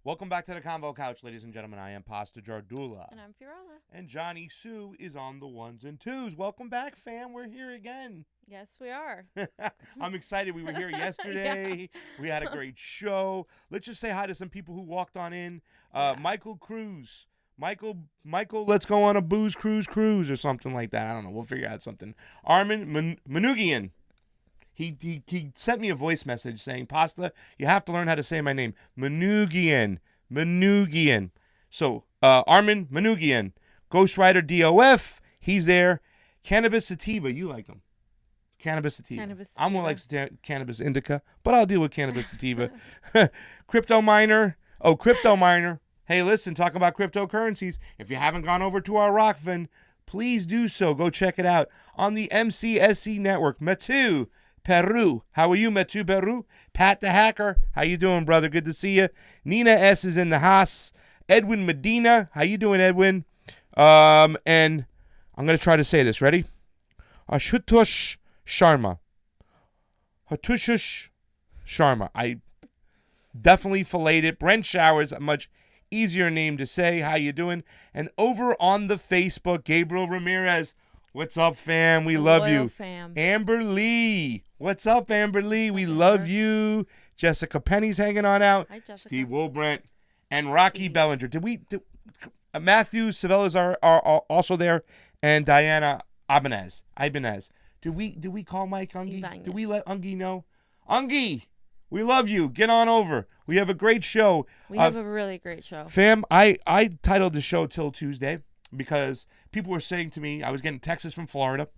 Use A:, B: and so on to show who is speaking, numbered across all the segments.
A: Welcome back to the Convo Couch, ladies and gentlemen. I am Pasta Jardula.
B: And I'm Fiorella.
A: And Jonny Sue is on the ones and twos. Welcome back, fam. We're here again.
B: Yes, we are.
A: I'm excited. We were here yesterday. Yeah. We had a great show. Let's just say hi to some people who walked on in. Michael Cruz. Michael, let's go on a booze cruise or something like that. I don't know. We'll figure out something. Armin Manugian. He sent me a voice message saying, Pasta, you have to learn how to say my name. Manugian. So, Armin Manugian. Ghost Rider DOF. He's there. Cannabis Sativa. You like him. Cannabis Sativa. I'm more like Cannabis Indica, but I'll deal with Cannabis Sativa. Crypto Miner. Hey, listen, talk about cryptocurrencies. If you haven't gone over to our Rockfin, please do so. Go check it out on the MCSC network. Matu Peru. How are you, Matu Peru? Pat the Hacker. How you doing, brother? Good to see you. Nina S. is in the house. Edwin Medina. How you doing, Edwin? And I'm going to try to say this. Ready? Ashutosh Sharma. Hatushush Sharma. I definitely filleted it. Brent Showers, a much easier name to say. How you doing? And over on the Facebook, Gabriel Ramirez. What's up, fam? We love you.
B: Fam.
A: Amber Lee. What's up, Amber Lee? We love you. Jessica Penny's hanging on out.
B: Hi, Jessica.
A: Steve Wilbrant and Rocky Bellinger. Matthew Savella's are also there, and Diana Ibanez. Do we call Mike Ungie? Do we let Ungie know? Ungie, we love you. Get on over. We have a great show.
B: We have a really great show.
A: Fam, I titled the show Till Tuesday because people were saying to me, I was getting texts from Florida.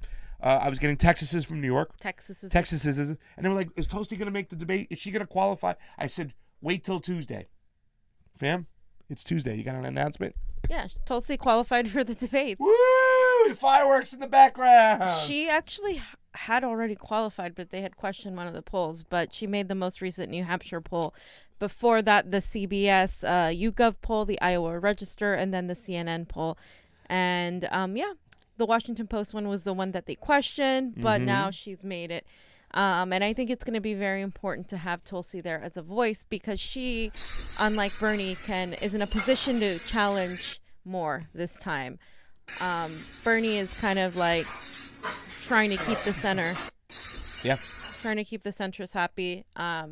A: I was getting texts from New York. Texas. And they were like, is Tulsi going to make the debate? Is she going to qualify? I said, wait till Tuesday. Fam, it's Tuesday. You got an announcement?
B: Yeah, Tulsi qualified for the debates.
A: Woo! Fireworks in the background.
B: She actually had already qualified, but they had questioned one of the polls. But she made the most recent New Hampshire poll. Before that, the CBS YouGov poll, the Iowa Register, and then the CNN poll. And, the Washington Post one was the one that they questioned, but now she's made it. And I think it's going to be very important to have Tulsi there as a voice because she, unlike Bernie, is in a position to challenge more this time. Bernie is kind of like trying to keep the center.
A: Yeah.
B: Trying to keep the centrists happy. A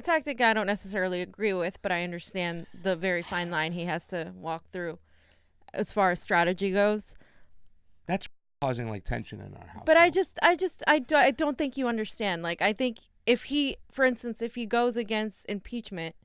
B: tactic I don't necessarily agree with, but I understand the very fine line he has to walk through as far as strategy goes.
A: That's causing like tension in our house.
B: But I don't think you understand. Like, I think if he goes against impeachment,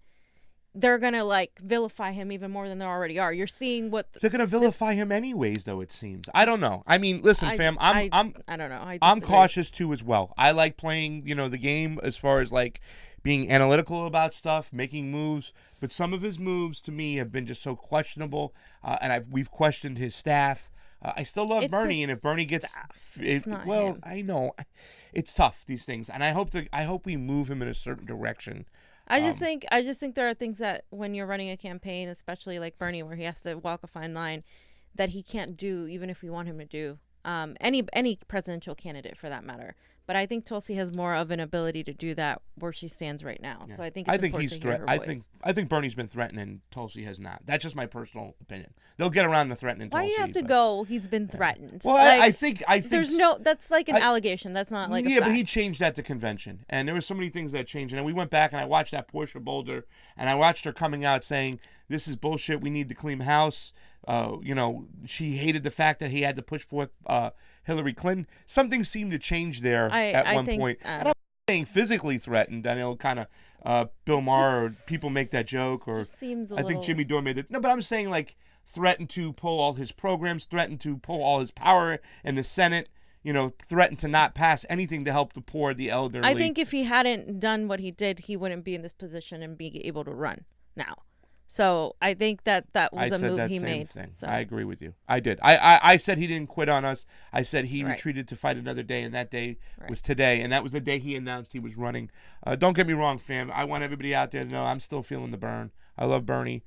B: they're going to like vilify him even more than they already are. You're seeing what
A: they're going to vilify him anyways, though, it seems. I don't know. I mean, listen, fam, I
B: don't know.
A: I'm cautious too as well. I like playing, the game as far as like being analytical about stuff, making moves, but some of his moves to me have been just so questionable, and we've questioned his staff. I still love Bernie, and if Bernie gets,
B: him.
A: I know it's tough, these things, and I hope we move him in a certain direction.
B: I just think there are things that when you're running a campaign, especially like Bernie, where he has to walk a fine line, that he can't do, even if we want him to do. Any presidential candidate for that matter. But I think Tulsi has more of an ability to do that where she stands right now. Yeah. So I think
A: he's threatening. I think Bernie's been threatening. Tulsi has not. That's just my personal opinion. They'll get around to threatening.
B: Why
A: Tulsi,
B: do you have to go? He's been threatened.
A: Well, like, I think
B: there's that's like an allegation. That's not like a fact.
A: But he changed that to convention, and there were so many things that changed. And we went back and I watched that Portia Boulder, and I watched her coming out saying, "This is bullshit. We need to clean house." She hated the fact that he had to push forth Hillary Clinton. Something seemed to change there at one point. And I'm not saying physically threatened. I know kind of Bill Maher or people make that joke. Or I think Jimmy Dore made it. No, but I'm saying like threatened to pull all his programs, threatened to pull all his power in the Senate. Threatened to not pass anything to help the poor, the elderly.
B: I think if he hadn't done what he did, he wouldn't be in this position and be able to run now. So I think that was a move he made. So.
A: I agree with you. I did. I said he didn't quit on us. I said he retreated to fight another day, and that day was today. And that was the day he announced he was running. Don't get me wrong, fam. I want everybody out there to know I'm still feeling the burn. I love Bernie.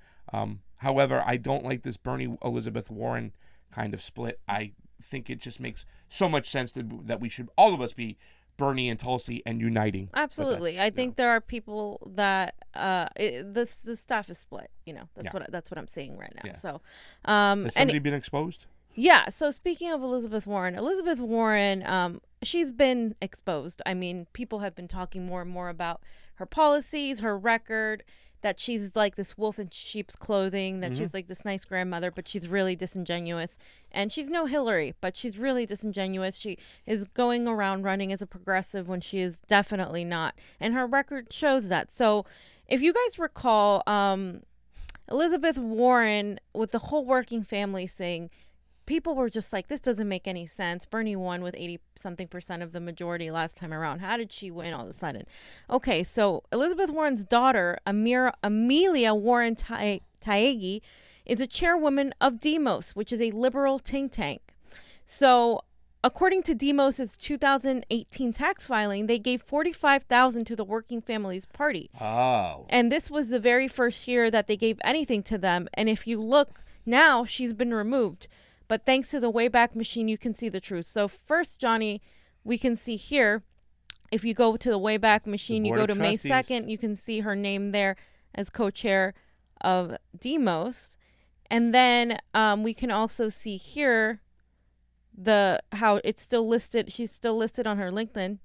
A: However, I don't like this Bernie-Elizabeth Warren kind of split. I think it just makes so much sense that we should all of us be Bernie and Tulsi and uniting.
B: Absolutely. I think there are people that the stuff is split. That's what I'm saying right now.
A: Yeah.
B: So,
A: has somebody been exposed?
B: Yeah. So speaking of Elizabeth Warren, she's been exposed. I mean, people have been talking more and more about her policies, her record, that she's like this wolf in sheep's clothing, that she's like this nice grandmother, but she's really disingenuous. And she's no Hillary, but she's really disingenuous. She is going around running as a progressive when she is definitely not. And her record shows that. So if you guys recall, Elizabeth Warren, with the whole working family thing, people were just like, this doesn't make any sense. Bernie won with 80-something% of the majority last time around. How did she win all of a sudden? Okay, so Elizabeth Warren's daughter, Amelia Warren Taegi, is a chairwoman of Demos, which is a liberal think tank. So according to Demos's 2018 tax filing, they gave $45,000 to the Working Families Party.
A: Oh.
B: And this was the very first year that they gave anything to them. And if you look now, she's been removed. But thanks to the Wayback Machine, you can see the truth. So first, Johnny, we can see here, if you go to the Wayback Machine, you go to May 2nd, you can see her name there as co-chair of Demos. And then we can also see here how it's still listed. She's still listed on her LinkedIn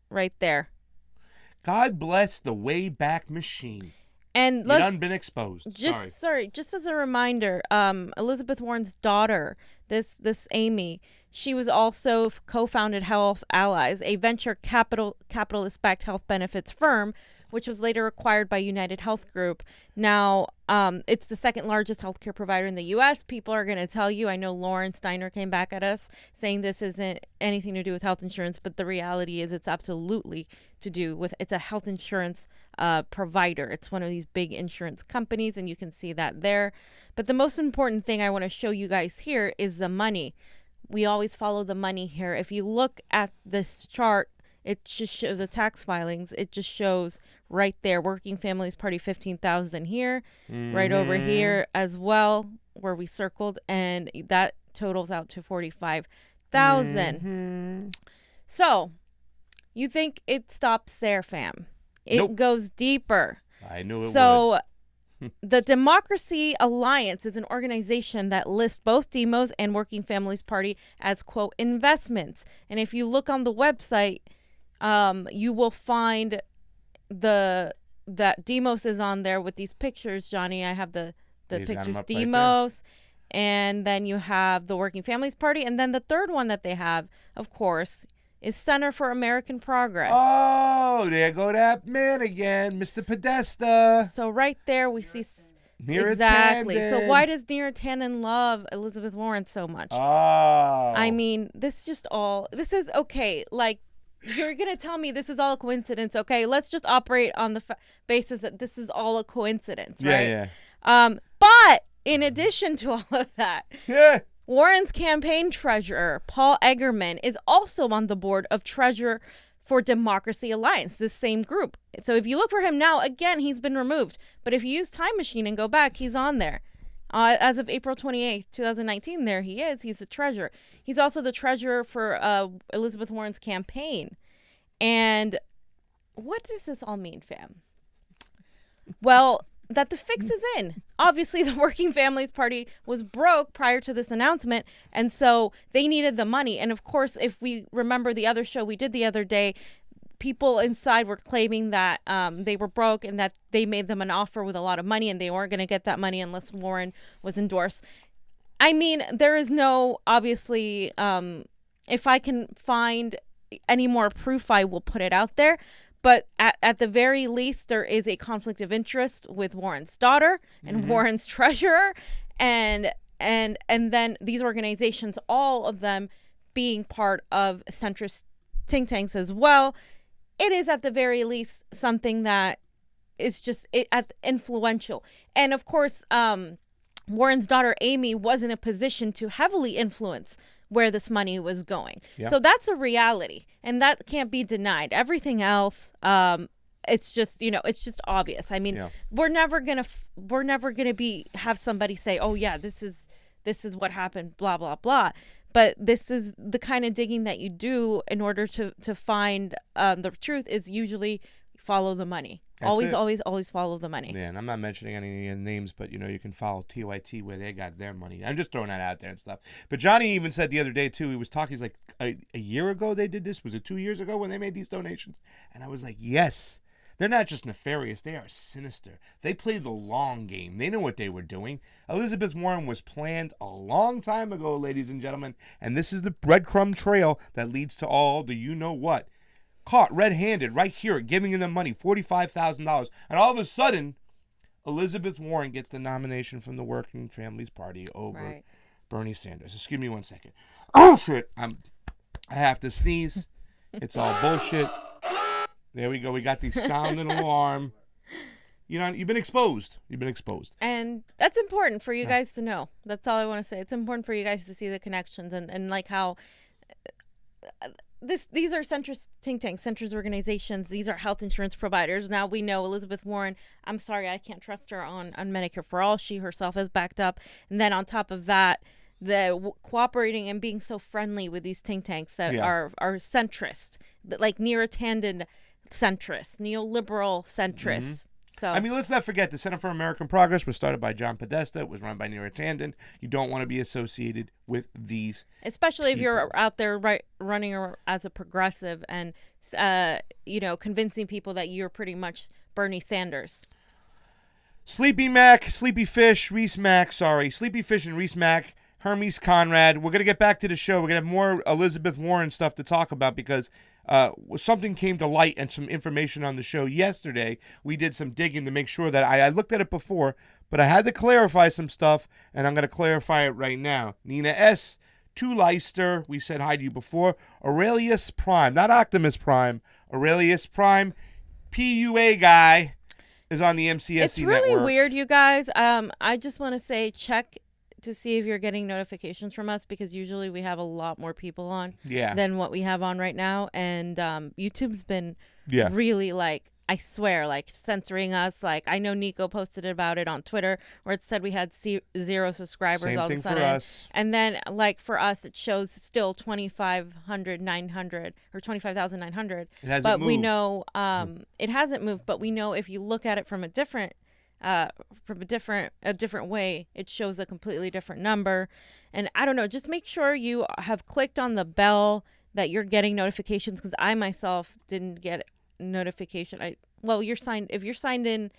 B: right there.
A: God bless the Wayback Machine.
B: And
A: you done been exposed.
B: Just as a reminder, Elizabeth Warren's daughter, this Amy, she was also co-founded Health Allies, a venture capitalist-backed health benefits firm, which was later acquired by United Health Group. Now, it's the second largest healthcare provider in the U.S. People are going to tell you, I know Lauren Steiner came back at us saying this isn't anything to do with health insurance, but the reality is it's absolutely to do with, it's a health insurance provider. It's one of these big insurance companies, and you can see that there. But the most important thing I want to show you guys here is the money. We always follow the money here. If you look at this chart, it just shows the tax filings. It just shows right there, Working Families Party, 15,000 here, right over here as well, where we circled, and that totals out to 45,000. So, you think it stops there, fam? It goes deeper.
A: I knew it would.
B: So, the Democracy Alliance is an organization that lists both Demos and Working Families Party as, quote, investments. And if you look on the website, you will find that Demos is on there with these pictures, Johnny. I have the pictures. Demos, right, and then you have the Working Families Party. And then the third one that they have, of course, is Center for American Progress.
A: Oh, there go that man again, Mr. Podesta.
B: So right there we see
A: Neera
B: exactly.
A: Tanden.
B: So why does Neera Tanden love Elizabeth Warren so much?
A: Oh.
B: I mean, this is okay. Like, you're going to tell me this is all a coincidence. Okay, let's just operate on the basis that this is all a coincidence, right?
A: Yeah.
B: But in addition to all of that,
A: Yeah.
B: Warren's campaign treasurer, Paul Eggerman, is also on the board of Treasurer for Democracy Alliance, this same group. So if you look for him now, again, he's been removed. But if you use Time Machine and go back, he's on there. As of April 28th, 2019, there he is. He's the treasurer. He's also the treasurer for Elizabeth Warren's campaign. And what does this all mean, fam? Well, that the fix is in. Obviously, the Working Families Party was broke prior to this announcement, and so they needed the money. And of course, if we remember the other show we did the other day, people inside were claiming that they were broke and that they made them an offer with a lot of money and they weren't going to get that money unless Warren was endorsed. I mean, there is no, obviously, if I can find any more proof, I will put it out there. But at the very least, there is a conflict of interest with Warren's daughter and Warren's treasurer, and then these organizations, all of them being part of centrist think tanks as well. It is at the very least something that is just influential. And of course, Warren's daughter Amy was in a position to heavily influence where this money was going. Yeah. So that's a reality, and that can't be denied. Everything else, it's just, it's just obvious. I mean, we're never gonna have somebody say, "Oh yeah, this is what happened," blah blah blah. But this is the kind of digging that you do in order to find the truth is usually follow the money. Always follow the money.
A: Yeah, and I'm not mentioning any names, but you can follow TYT where they got their money. I'm just throwing that out there and stuff. But Johnny even said the other day too. He was talking. He's like, a year ago they did this. Was it 2 years ago when they made these donations? And I was like, yes. They're not just nefarious. They are sinister. They play the long game. They know what they were doing. Elizabeth Warren was planned a long time ago, ladies and gentlemen. And this is the breadcrumb trail that leads to all the you-know-what. Caught red-handed right here, giving them money, $45,000. And all of a sudden, Elizabeth Warren gets the nomination from the Working Families Party over Bernie Sanders. Excuse me one second. Oh, shit. I have to sneeze. It's all bullshit. There we go. We got the sound and alarm. You've been exposed.
B: And that's important for you guys to know. That's all I want to say. It's important for you guys to see the connections and like how these are centrist think tanks, centrist organizations. These are health insurance providers. Now we know Elizabeth Warren. I'm sorry, I can't trust her on Medicare for All. She herself has backed up. And then on top of that, cooperating and being so friendly with these think tanks that are centrist, like near-attended centrists, neoliberal centrists. So
A: let's not forget the Center for American Progress was started by John Podesta. It was run by Neera Tanden. You don't want to be associated with these,
B: especially if you're out there running as a progressive and convincing people that you're pretty much Bernie Sanders.
A: Sleepy Fish and Reese Mack, Hermes Conrad. We're gonna get back to the show. We're gonna have more Elizabeth Warren stuff to talk about because something came to light and some information on the show yesterday. We did some digging to make sure that I looked at it before, but I had to clarify some stuff, and I'm going to clarify it right now. Nina S., Leister, we said hi to you before. Aurelius Prime, not Optimus Prime, Aurelius Prime, PUA guy is on the MCSC network.
B: It's really weird, you guys. I just want to say check to see if you're getting notifications from us because usually we have a lot more people on than what we have on right now, and YouTube's been really I swear censoring us. I know Niko posted about it on Twitter where it said we had 0 subscribers.
A: Same
B: all
A: thing
B: of a sudden
A: for us.
B: And then for us it shows still 2,900 or 25,900, but moved. We know it hasn't moved, but we know if you look at it from a different way, it shows a completely different number. And I don't know, just make sure you have clicked on the bell that you're getting notifications, because I myself didn't get notification. If you're signed in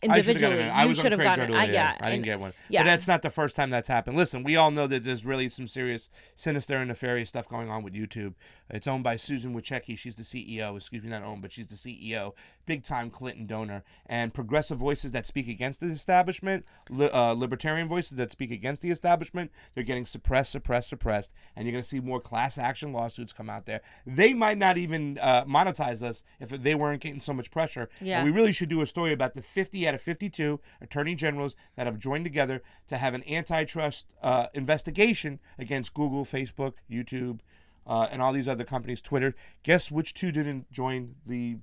B: individually, you should have gotten it.
A: I didn't get one. But that's not the first time that's happened. Listen, we all know that there's really some serious, sinister and nefarious stuff going on with YouTube. It's owned by Susan Wojcicki. She's the CEO. Excuse me, not owned, but she's the CEO. Big-time Clinton donor. And progressive voices that speak against the establishment, libertarian voices that speak against the establishment, they're getting suppressed. And you're going to see more class action lawsuits come out there. They might not even monetize us if they weren't getting so much pressure.
B: Yeah.
A: And we really should do a story about the 50 out of 52 attorney generals that have joined together to have an antitrust investigation against Google, Facebook, YouTube, and all these other companies, Twitter. Guess which two didn't join the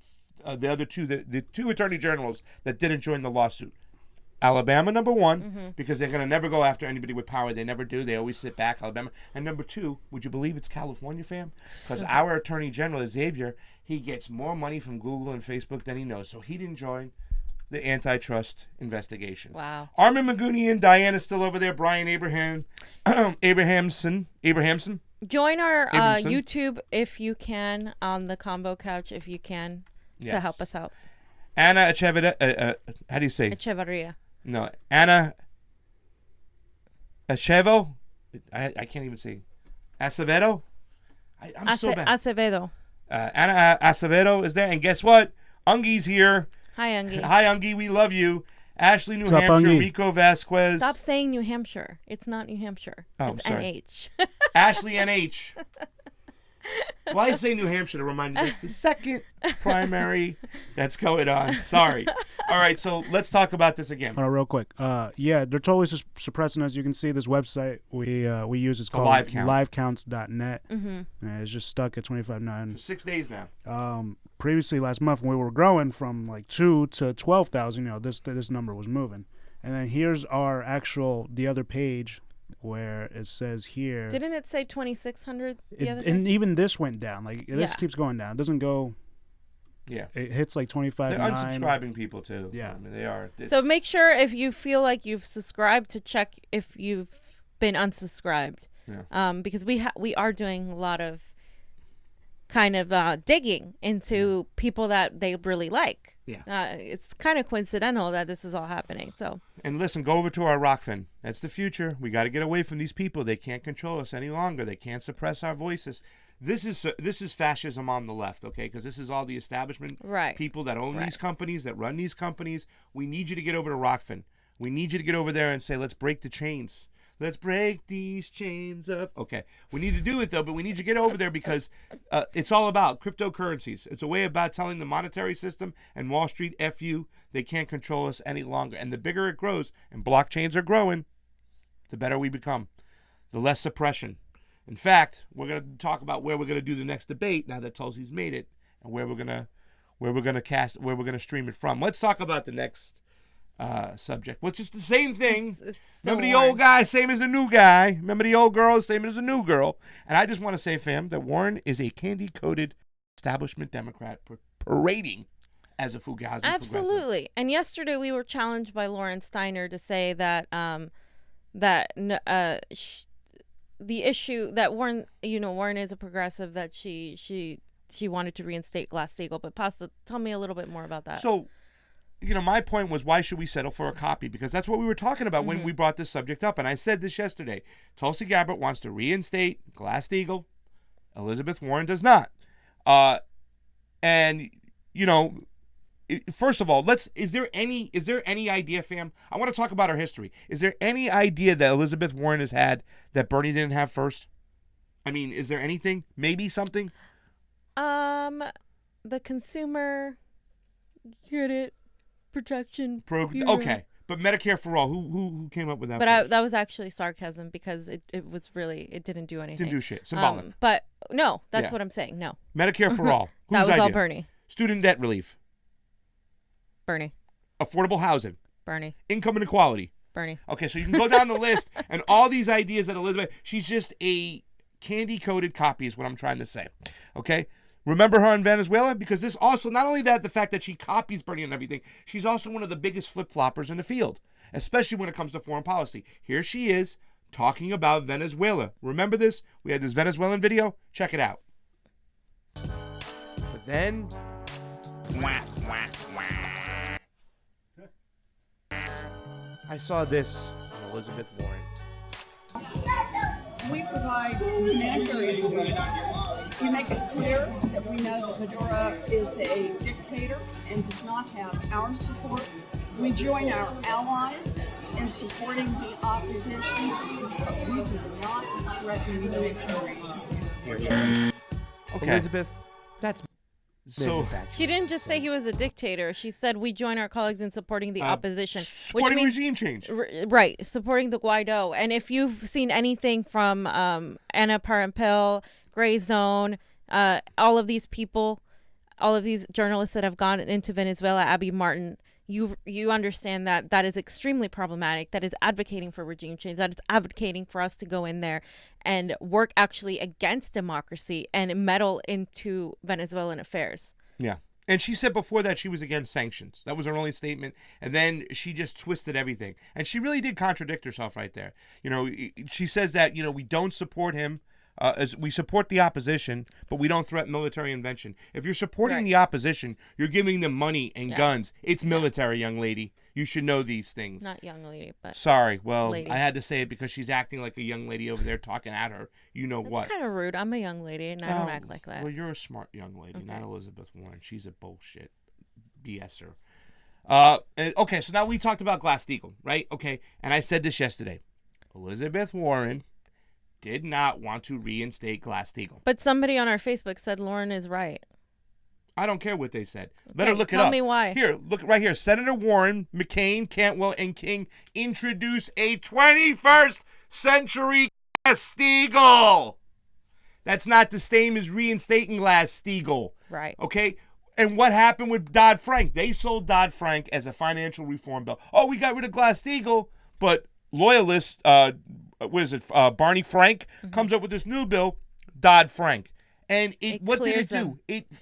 A: other two, the two attorney generals that didn't join the lawsuit? Alabama, number one, because they're going to never go after anybody with power. They never do. They always sit back, Alabama. And number two, would you believe it's California, fam? Because our attorney general, Xavier, he gets more money from Google and Facebook than he knows. So he didn't join the antitrust investigation.
B: Wow.
A: Armin Magunian, Diana's still over there. Brian Abrahamson.
B: Join our YouTube if you can, on the CONVO couch if you can, to help us out.
A: Anna Echevarria. How do you say?
B: Echevarria.
A: No, Anna Acevedo. I can't even say. Acevedo. I'm so bad.
B: Acevedo.
A: Anna Acevedo is there, and guess what? Ungi's here.
B: Hi, Ungi.
A: Hi, Ungi. We love you. Ashley, New
C: What's
A: Hampshire.
C: up,
A: Rico Vasquez.
B: Stop saying New Hampshire. It's not New Hampshire.
A: Oh,
B: it's
A: sorry.
B: NH.
A: Ashley NH. Well, I say New Hampshire to remind you it's the second primary that's going on. Sorry. All right, so let's talk about this again.
C: Real quick. They're totally suppressing us. You can see this website we use. It's called livecounts.net. It's just stuck at 25.9.
A: For 6 days now.
C: Previously, last month, when we were growing from like 2 to 12,000, this number was moving. And then here's the other page where it says here.
B: Didn't it say 2,600 the other day?
C: And even this went down. Like this keeps going down. It doesn't go.
A: Yeah.
C: It hits like 25.
A: They're unsubscribing people too.
C: Yeah.
A: I mean, they are.
B: So make sure if you feel like you've subscribed to check if you've been unsubscribed.
A: Yeah.
B: Because we are doing a lot of kind of digging into people that they really like.
A: Yeah.
B: It's kind of coincidental that this is all happening. So.
A: And listen, go over to our Rockfin. That's the future. We got to get away from these people. They can't control us any longer. They can't suppress our voices. This is fascism on the left, okay? Because this is all the establishment people that own these companies, that run these companies. We need you to get over to Rockfin. We need you to get over there and say, let's break the chains. Let's break these chains up. Okay, we need to do it, though, but we need you to get over there because it's all about cryptocurrencies. It's a way about telling the monetary system and Wall Street, F you, they can't control us any longer. And the bigger it grows, and blockchains are growing, the better we become, the less suppression. In fact, we're going to talk about where we're going to do the next debate now that Tulsi's made it, and where we're going to stream it from. Let's talk about the next subject, which is the same thing.
B: It's
A: Remember the old guy, same as the new guy. Remember the old girl, same as the new girl. And I just want to say, fam, that Warren is a candy-coated establishment Democrat parading as a Fugazi
B: Absolutely.
A: progressive.
B: And yesterday we were challenged by Lauren Steiner to say that the issue that Warren is a progressive, that she wanted to reinstate Glass-Steagall. But Pasta, tell me a little bit more about that.
A: So, my point was, why should we settle for a copy? Because that's what we were talking about when we brought this subject up. And I said this yesterday. Tulsi Gabbard wants to reinstate Glass-Steagall. Elizabeth Warren does not. First of all, is there any idea, fam? I want to talk about our history. Is there any idea that Elizabeth Warren has had that Bernie didn't have first? I mean, is there anything? Maybe something?
B: The consumer credit protection.
A: Okay, but Medicare for all. Who came up with that?
B: But that was actually sarcasm because it didn't do anything.
A: Didn't do shit. Symbolic.
B: But no, that's what I'm saying. No.
A: Medicare for all.
B: That was
A: idea?
B: all Bernie.
A: Student debt relief.
B: Bernie.
A: Affordable housing.
B: Bernie.
A: Income inequality.
B: Bernie.
A: Okay, so you can go down the list and all these ideas that Elizabeth, she's just a candy-coated copy is what I'm trying to say. Okay? Remember her in Venezuela? Because this also, not only that, the fact that she copies Bernie and everything, she's also one of the biggest flip-floppers in the field, especially when it comes to foreign policy. Here she is talking about Venezuela. Remember this? We had this Venezuelan video. Check it out. But then... I saw this on Elizabeth Warren.
D: We provide humanitarian aid. We make it clear that we know that Maduro is a dictator and does not have our support. We join our allies in supporting the opposition. We do not threaten military.
A: Okay.
E: Elizabeth, that's
A: so.
B: She didn't just say he was a dictator. She said we join our colleagues in supporting the opposition,
A: Supporting
B: which means
A: regime change.
B: Right, supporting the Guaido. And if you've seen anything from Anna Parampil, Gray Zone, all of these people, all of these journalists that have gone into Venezuela, Abby Martin, you understand that is extremely problematic. That is advocating for regime change. That is advocating for us to go in there and work actually against democracy and meddle into Venezuelan affairs.
A: Yeah. And she said before that she was against sanctions. That was her only statement. And then she just twisted everything. And she really did contradict herself right there. She says that, we don't support him. As we support the opposition, but we don't threaten military intervention. If you're supporting the opposition, you're giving them money and guns. It's military, young lady. You should know these things.
B: Not young lady, but
A: sorry. Well,
B: lady.
A: I had to say it because she's acting like a young lady over there talking at her. You know what?
B: It's kind of rude. I'm a young lady, and I don't act like that.
A: Well, you're a smart young lady, not Elizabeth Warren. She's a bullshit BSer. Okay, so now we talked about Glass-Steagall, right? Okay, and I said this yesterday. Elizabeth Warren did not want to reinstate Glass-Steagall.
B: But somebody on our Facebook said Lauren is right.
A: I don't care what they said. Let her look it up.
B: Tell me why.
A: Here, look right here. Senator Warren, McCain, Cantwell, and King introduced a 21st century Glass-Steagall. That's not the same as reinstating Glass-Steagall.
B: Right.
A: Okay? And what happened with Dodd-Frank? They sold Dodd-Frank as a financial reform bill. Oh, we got rid of Glass-Steagall, but loyalists, Barney Frank comes up with this new bill, Dodd-Frank. And what did it do?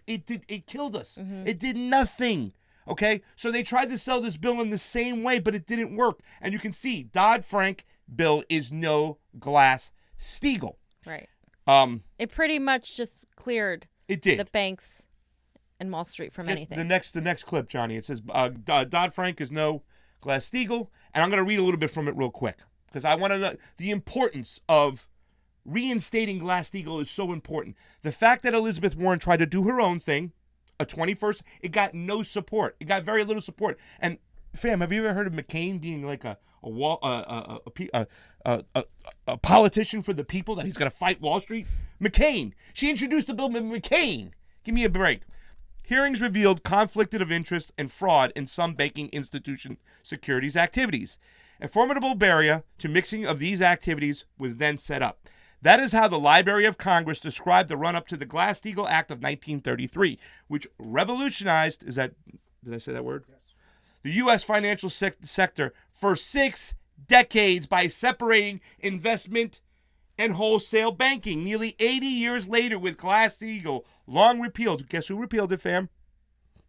A: It killed us. It did nothing. Okay? So they tried to sell this bill in the same way, but it didn't work. And you can see Dodd-Frank bill is no Glass-Steagall.
B: Right. It pretty much just cleared the banks and Wall Street from anything.
A: The next clip, Johnny. It says Dodd-Frank is no Glass-Steagall, and I'm going to read a little bit from it real quick because I want to know the importance of reinstating Glass-Steagall is so important. The fact that Elizabeth Warren tried to do her own thing, a 21st, it got no support. It got very little support. And fam, have you ever heard of McCain being like a politician for the people, that he's going to fight Wall Street? McCain. She introduced the bill with McCain. Give me a break. Hearings revealed conflict of interest and fraud in some banking institution securities activities. A formidable barrier to mixing of these activities was then set up. That is how the Library of Congress described the run-up to the Glass-Steagall Act of 1933, which revolutionized, did I say that word? Yes. The U.S. financial sector for 6 decades by separating investment and wholesale banking. Nearly 80 years later, with Glass-Steagall long repealed. Guess who repealed it, fam?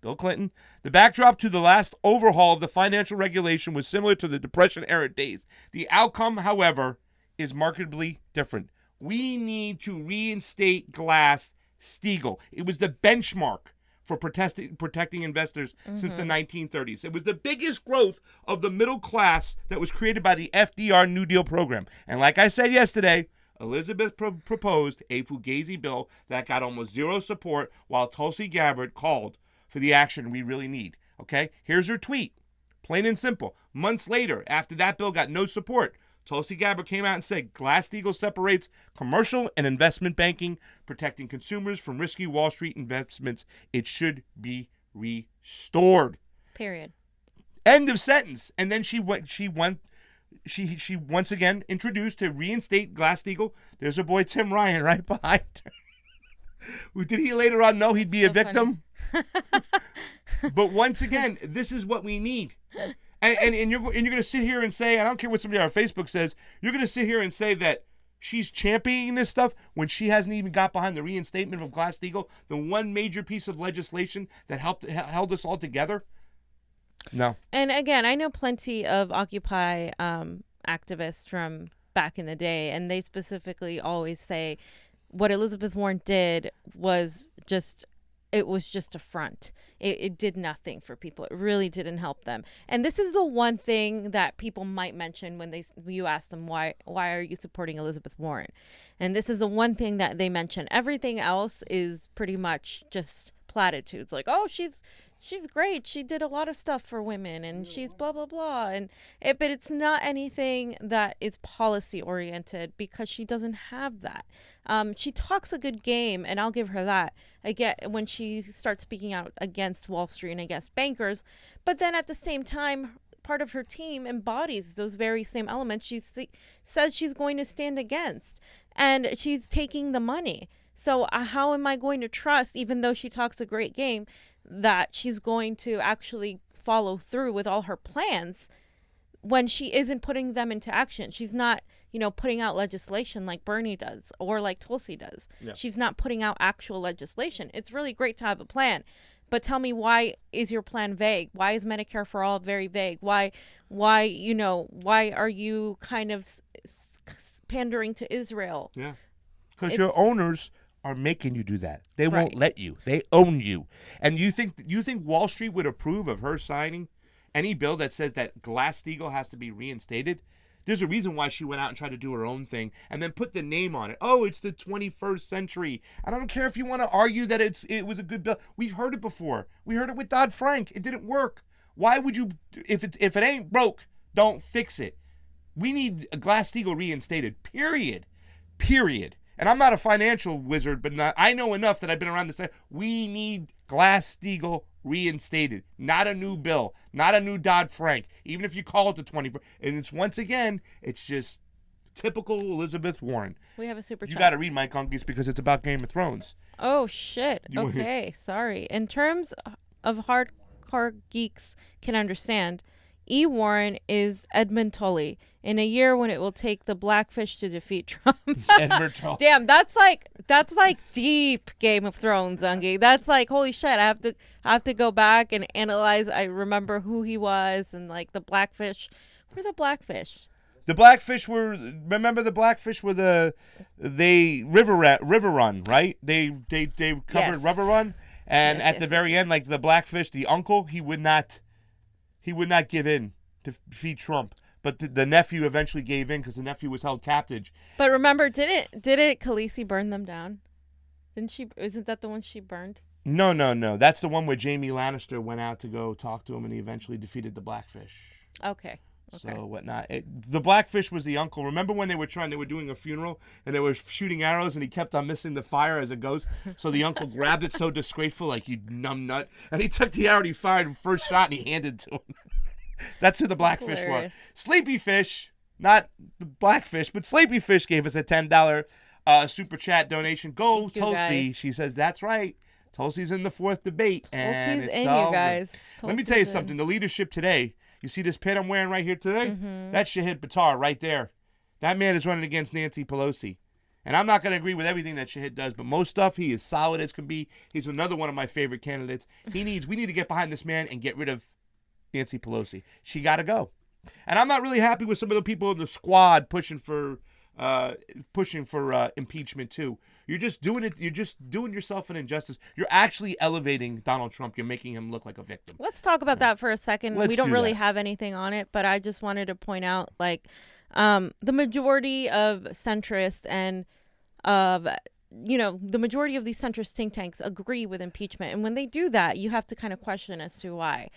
A: Bill Clinton. The backdrop to the last overhaul of the financial regulation was similar to the Depression-era days. The outcome, however, is markedly different. We need to reinstate Glass-Steagall. It was the benchmark for protecting investors since the 1930s. It was the biggest growth of the middle class that was created by the FDR New Deal program. And like I said yesterday, Elizabeth proposed a Fugazi bill that got almost zero support, while Tulsi Gabbard called for the action we really need. Okay? Here's her tweet. Plain and simple. Months later, after that bill got no support, Tulsi Gabbard came out and said Glass-Steagall separates commercial and investment banking, protecting consumers from risky Wall Street investments. It should be restored.
B: Period.
A: End of sentence. And then she once again introduced to reinstate Glass-Steagall. There's her boy Tim Ryan right behind her. Did he later on know he'd be a victim? But once again, this is what we need. And you're going to sit here and say, I don't care what somebody on Facebook says, you're going to sit here and say that she's championing this stuff when she hasn't even got behind the reinstatement of Glass-Steagall, the one major piece of legislation that held us all together? No.
B: And again, I know plenty of Occupy activists from back in the day, and they specifically always say what Elizabeth Warren did was just a front. It did nothing for people. It really didn't help them. And this is the one thing that people might mention when you ask them why are you supporting Elizabeth Warren? And this is the one thing that they mention. Everything else is pretty much just platitudes, like, oh, she's great, she did a lot of stuff for women, and she's blah blah blah, but it's not anything that is policy oriented, because she doesn't have that. She talks a good game, and I'll give her that. Again, when she starts speaking out against Wall Street and against bankers, but then at the same time, part of her team embodies those very same elements she says she's going to stand against, and she's taking the money. So how am I going to trust, even though she talks a great game, that she's going to actually follow through with all her plans when she isn't putting them into action? She's not, putting out legislation like Bernie does or like Tulsi does. Yeah. She's not putting out actual legislation. It's really great to have a plan, but tell me, why is your plan vague? Why is Medicare for All very vague? Why are you kind of pandering to Israel?
A: Yeah, because your owners are making you do that. They won't let you. They own you. And you think Wall Street would approve of her signing any bill that says that Glass-Steagall has to be reinstated? There's a reason why she went out and tried to do her own thing and then put the name on it. Oh, it's the 21st century. And I don't care if you want to argue that it was a good bill. We've heard it before. We heard it with Dodd-Frank. It didn't work. Why would you, if it ain't broke, don't fix it. We need a Glass-Steagall reinstated, period. And I'm not a financial wizard, but I know enough that I've been around this time. We need Glass-Steagall reinstated, not a new bill, not a new Dodd-Frank, even if you call it the 21st. And it's, once again, it's just typical Elizabeth Warren.
B: We have a super chat.
A: You got to read Mike Unkies because it's about Game of Thrones.
B: Oh, shit. Okay, sorry. In terms of hardcore geeks can understand, E. Warren is Edmund Tully in a year when it will take the Blackfish to defeat Trump.
A: Edmund Tully.
B: Damn, that's like deep Game of Thrones, Ungi. That's like, holy shit. I have to go back and analyze. I remember who he was and like the Blackfish. Who are the Blackfish?
A: The Blackfish were, remember the Blackfish were River Run, right? They covered River Run, and at the very end, like the Blackfish, the uncle, he would not give in to defeat Trump, but the nephew eventually gave in because the nephew was held captive.
B: But remember, didn't Khaleesi burn them down? Didn't she? Isn't that the one she burned?
A: No. That's the one where Jaime Lannister went out to go talk to him, and he eventually defeated the Blackfish.
B: Okay.
A: So whatnot. The Blackfish was the uncle. Remember when they were doing a funeral and they were shooting arrows and he kept on missing the fire as it goes? So the uncle grabbed it so disgraceful, like, you numb nut. And he took the arrow and he fired first shot and he handed it to him. That's who the Blackfish were. Sleepy Fish, not the Blackfish, but Sleepy Fish gave us a $10 super chat donation. Go, Tulsi. She says, that's right. Tulsi's in the fourth debate.
B: Tulsi's in, you guys.
A: Let me tell you something. The leadership today. You see this pin I'm wearing right here today? Mm-hmm. That's Shahid Buttar right there. That man is running against Nancy Pelosi. And I'm not going to agree with everything that Shahid does, but most stuff, he is solid as can be. He's another one of my favorite candidates. We need to get behind this man and get rid of Nancy Pelosi. She got to go. And I'm not really happy with some of the people in the squad pushing for impeachment too. You're just doing it. You're just doing yourself an injustice. You're actually elevating Donald Trump. You're making him look like a victim.
B: Let's talk about that for a second. We don't really have anything on it, but I just wanted to point out, like, the majority of centrists and the majority of these centrist think tanks agree with impeachment. And when they do that, you have to kind of question as to why.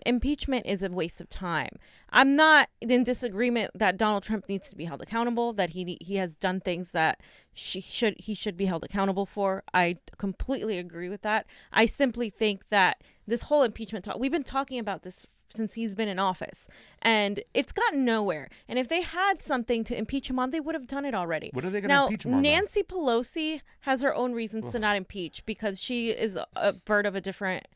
B: Impeachment is a waste of time. I'm not in disagreement that Donald Trump needs to be held accountable, that he has done things that he should be held accountable for. I completely agree with that. I simply think that this whole impeachment talk, we've been talking about this since he's been in office, and it's gotten nowhere. And if they had something to impeach him on, they would have done it already.
A: What are they going to impeach him on?
B: Nancy Pelosi has her own reasons to not impeach because she is a bird of a different,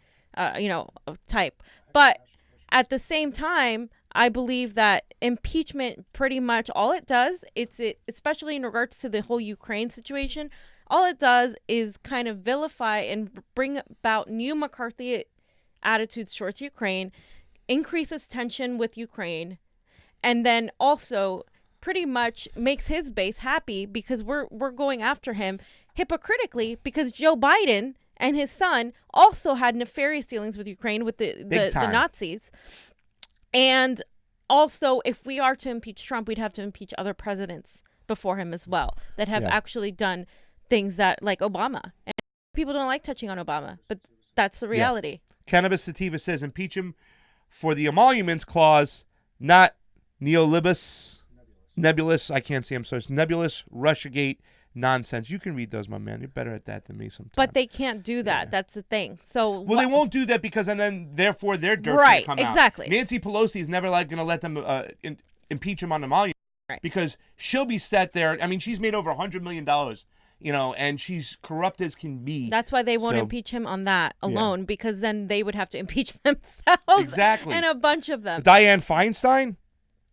B: type. But at the same time, I believe that impeachment, pretty much all it does, especially in regards to the whole Ukraine situation, all it does is kind of vilify and bring about new McCarthy attitudes towards Ukraine, increases tension with Ukraine, and then also pretty much makes his base happy because we're going after him hypocritically because Joe Biden and his son also had nefarious dealings with Ukraine with the Nazis. And also, if we are to impeach Trump, we'd have to impeach other presidents before him as well that have actually done things that, like Obama. And people don't like touching on Obama, but that's the reality.
A: Yeah. Cannabis Sativa says impeach him for the emoluments clause, not nebulous, I can't say, I'm sorry, it's nebulous, Russiagate nonsense. You can read those, my man. You're better at that than me sometimes.
B: But they can't do that. Yeah. That's the thing. So
A: they won't do that because, and then therefore their dirt's
B: right,
A: gonna come
B: exactly.
A: out. Nancy Pelosi is never going to let them impeach him on emoluments,
B: right?
A: Because she'll be set there. I mean, she's made over $100 million. And she's corrupt as can be.
B: That's why they won't impeach him on that alone, because then they would have to impeach themselves.
A: Exactly.
B: And a bunch of them.
A: Dianne Feinstein,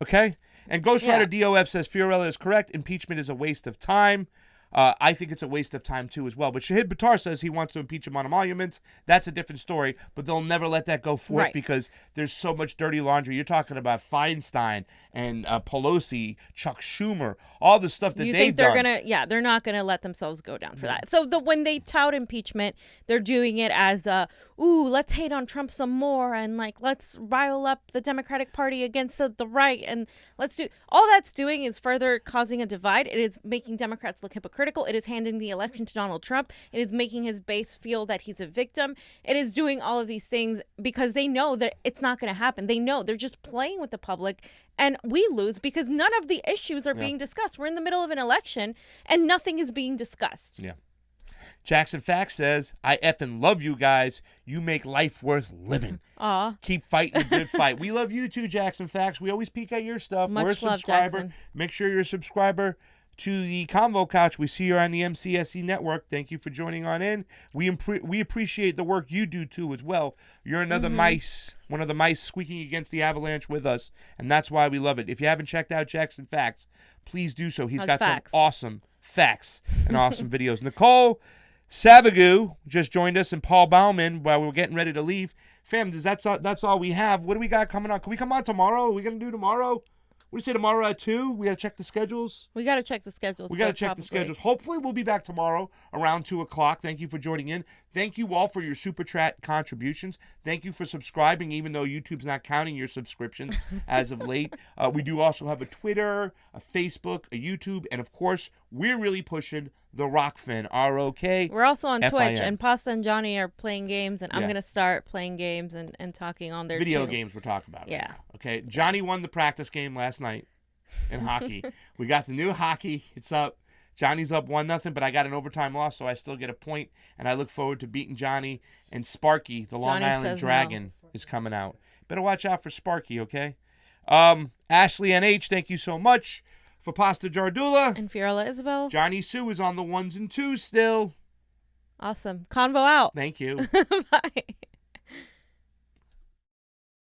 A: okay? And Ghostwriter DOF says Fiorella is correct. Impeachment is a waste of time. I think it's a waste of time, too, as well. But Shahid Buttar says he wants to impeach him on emoluments. That's a different story, but they'll never let that go forth because there's so much dirty laundry. You're talking about Feinstein and Pelosi, Chuck Schumer, all the stuff that they've done.
B: They're not going to let themselves go down for that. So when they tout impeachment, they're doing it as let's hate on Trump some more and let's rile up the Democratic Party against the right, and all that's doing is further causing a divide. It is making Democrats look hypocritical. It is handing the election to Donald Trump. It is making his base feel that he's a victim. It is doing all of these things because they know that it's not going to happen. They know they're just playing with the public, and we lose because none of the issues are being discussed. We're in the middle of an election and nothing is being discussed.
A: Yeah. Jackson Fax says, I effing love you guys. You make life worth living.
B: Aw.
A: Keep fighting a good fight. We love you too, Jackson Fax. We always peek at your stuff.
B: Much
A: We're a subscriber.
B: love, Jackson.
A: Make sure you're a subscriber to the Convo Couch. We see you on the MCSE Network. Thank you for joining on in. We appreciate the work you do, too, as well. You're another one of the mice squeaking against the avalanche with us, and that's why we love it. If you haven't checked out Jackson Facts, please do so. He's got
B: facts?
A: some awesome facts and awesome videos. Nicole Savagu just joined us, and Paul Bauman while we were getting ready to leave. Fam, that's all we have. What do we got coming on? Can we come on tomorrow? Are we going to do tomorrow? What do you say tomorrow at 2? We got to check the schedules.
B: We got to check the schedules.
A: We got to check the schedules. Hopefully, we'll be back tomorrow around 2 o'clock. Thank you for joining in. Thank you all for your Super Chat contributions. Thank you for subscribing, even though YouTube's not counting your subscriptions as of late. We do also have a Twitter, a Facebook, a YouTube, and, of course, we're really pushing the Rockfin, R-O-K.
B: We're also on
A: F-I-N.
B: Twitch, and Pasta and Johnny are playing games, and I'm going to start playing games and talking on there,
A: Video
B: too.
A: games we're talking about.
B: Yeah.
A: Right now. Okay, Johnny won the practice game last night in hockey. We got the new hockey. It's up. Johnny's up 1-0, but I got an overtime loss, so I still get a point, and I look forward to beating Johnny. And Sparky, the Long Island Dragon, is coming out. Better watch out for Sparky, okay? Ashley NH, thank you so much. For Pasta Jardula.
B: And Fiorella Isabel.
A: Johnny Sue is on the 1s and 2s still.
B: Awesome. Convo out.
A: Thank you.
B: Bye.